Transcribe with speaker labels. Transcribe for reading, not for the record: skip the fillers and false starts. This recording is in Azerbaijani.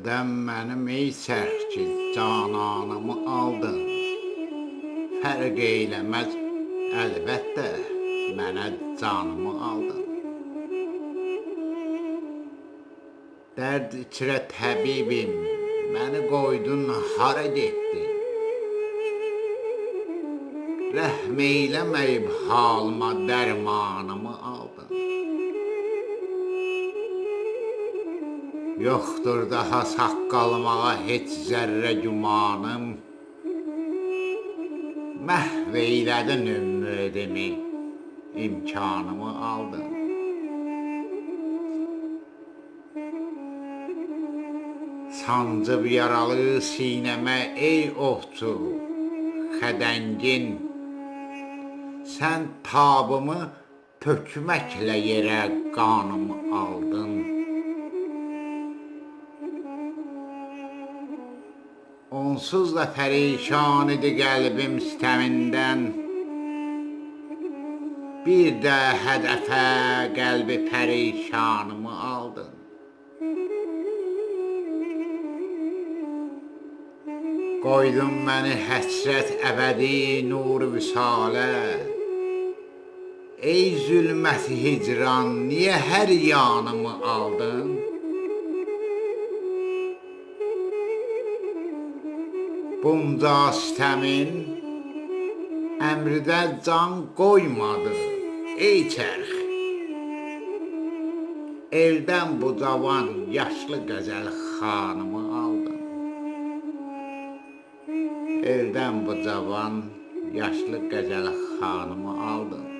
Speaker 1: Yerdən mənim ey sərki cananımı aldın. Fərq eyləməz əlbəttə mənə canımı aldın. Dərd içrə təbibim, məni qoydun hara getdin? Rəhm eyləməyib halıma dərmanımı aldın. Yoxdur daha saqqalmağa heç zərrə gümanım. Məhv eylədin ümidimi, imkanımı aldın. Sancıb yaralı sinəmə ey ovçu, xədəngin. Sən tabımı tökməklə yerə qanımı aldın. Onsuz da pərişan idi qəlbim sitəmindən. Bir də hədəfə qəlbi pərişanımı aldın. Qoydun məni həsrət əbədi nur vüsalə. Ey zülməti hicran, niyə hər yanımı aldın? Bunca sitəmin əmridə can qoymadı, ey çərx. Eldən bu cavan, yaşlı qəzəl xanımı aldın. Eldən bu cavan, yaşlı qəzəl xanımı aldın.